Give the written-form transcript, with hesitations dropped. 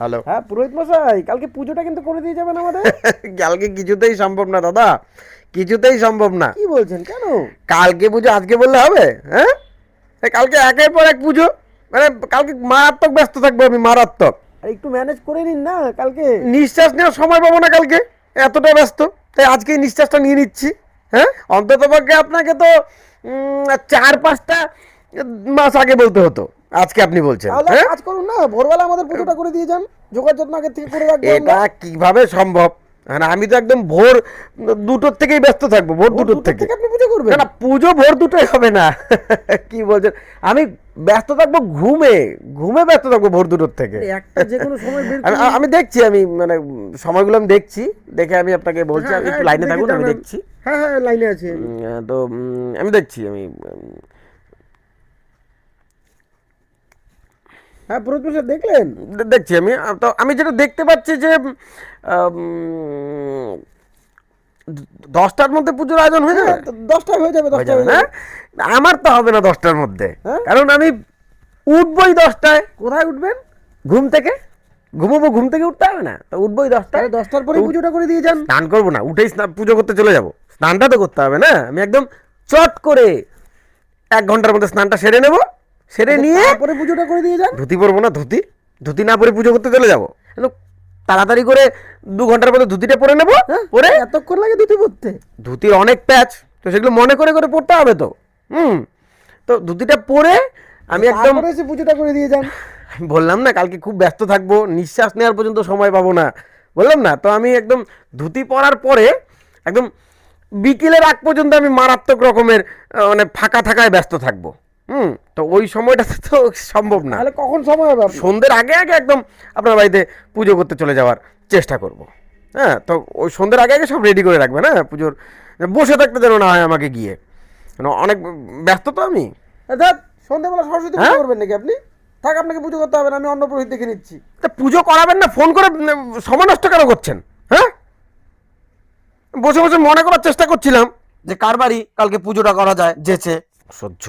Hello. হ্যাঁ পুরোহিত মশাই, কালকে পুজোটা কিন্তু করে দিয়ে যাবেন আমাদের। কালকে কিছুতেই সম্ভব না দাদা, কিছুতেই সম্ভব না। কি বলছেন, কেন? কালকে পুজো আজকে বললে হবে? হ্যাঁ, কালকে একের পর এক পুজো, মানে কালকে মারাত্মক ব্যস্ত থাকবো আমি, মারাত্মক। আর একটু ম্যানেজ করে নিন না কালকে। নিঃশ্বাস নেওয়ার সময় পাবো না কালকে, এতটা ব্যস্ত। তাই আজকেই নিঃশ্বাসটা নিয়ে নিচ্ছি। হ্যাঁ, অন্তত পক্ষে আপনাকে তো 4-5টা মাস আগে বলতে হতো, আজকে আপনি বলছেন। তাহলে এক হ্যাঁ, কাজ করুন না, ভোরবেলা আমাদের পুজোটা করে দিয়ে যান, যোগাযোগ আগের থেকে করে রাখবো এটা আমরা। কিভাবে সম্ভব? মানে আমি তো একদম ভোর 2টোর থেকেই ব্যস্ত থাকবো, ভোর ভোর 2টোর দুটোর থেকে। থেকে আপনি পুজো করবেন? না না, পুজো ভোর 2টোয় হবে না। কি বলছেন? আমি ব্যস্ত থাকবো ঘুমে, ঘুমে ব্যস্ত থাকবো ভোর 2টোর থেকে। একটা যে কোনো সময় বের আমি করুন। আমি দেখছি, আমি মানে সময়গুলো আমি দেখছি, দেখে আমি আপনাকে বলছি। হ্যাঁ, আপনি একটু হ্যাঁ, লাইনে দেখে থাকুন, আমি জানান। দেখছি। হ্যাঁ হ্যাঁ, লাইনে আছে। তো আমি দেখছি, আমি হ্যাঁ পুরোহিত মশাই, দেখলেন? দেখছি আমি। তো আমি যেটা দেখতে পাচ্ছি যে 10টার মধ্যে পুজোর আয়োজন হয়ে যাবে। হ্যাঁ, 10টায় হয়ে যাবে, হয়ে 10টায় যাবে হয়ে না? যাবে। আমার তো হবে না 10টার মধ্যে, হ্যাঁ? কারণ আমি উঠবই 10টায়। কোথায় উঠবেন? ঘুম থেকে ঘুমোবো, ঘুম থেকে উঠতে হবে না? তো উঠবোই 10টায়। তাহলে 10টার পরে পুজোটা করে দিয়ে যান। স্নান করবো না, উঠেই পুজো করতে চলে যাব। স্নানটা তো করতে হবে না? আমি একদম চট করে 1 ঘন্টার মধ্যে স্নানটা সেরে নেব, সেরে নিয়ে তারপরে পুজোটা করে দিয়ে যান। ধুতি পরবো না, ধুতি ধুতি না পরে পুজো করতে চলে যাবো। তাড়াতাড়ি করে 2 ঘন্টার মধ্যে ধুতিটা পরে নেবো, হ্যাঁ, পরে এতক্ষণ লাগে ধুতি পরতে? ধুতির অনেক প্যাচ, তো সেগুলো মনে করে করে পড়তে হবে তো। তো ধুতিটা পরে আমি একদম, তারপরে এসে পুজোটা করে দিয়ে যান। আমি বললাম না কালকে খুব ব্যস্ত থাকবো, নিঃশ্বাস নেওয়ার পর্যন্ত সময় পাবো না, বললাম না? তো আমি একদম ধুতি পরার পরে একদম বিকেলের আগ পর্যন্ত আমি মারাত্মক রকমের মানে ফাঁকা থাকায় ব্যস্ত থাকবো। তো ওই সময়টাতে তো সম্ভব না। তাহলে কখন সময় হবে আপনার? সন্ধ্যের আগে আগে একদম আপনার বাড়িতে পুজো করতে চলে যাওয়ার চেষ্টা করব। হ্যাঁ, তো ওই সন্ধ্যের আগে আগে সব রেডি করে রাখবেন। হ্যাঁ, পুজোর বসে থাকতে যেন না হয় আমাকে গিয়ে, মানে অনেক ব্যস্ত তো আমি। ধ্যাৎ, সন্ধ্যেবেলা সরস্বতী হ্যাঁ? পুজো করবেন নাকি আপনি? থাক, আপনাকে পুজো করতে হবে না, আমি অন্য পুরোহিত দেখে নিচ্ছি। তা পুজো করাবেন না, ফোন করে সময় নষ্ট কেন করছেন? হ্যাঁ, বসে বসে মনে করার চেষ্টা করছিলাম যে কার বাড়ি কালকে পুজোটা করা যায়, যেচে সহ্য।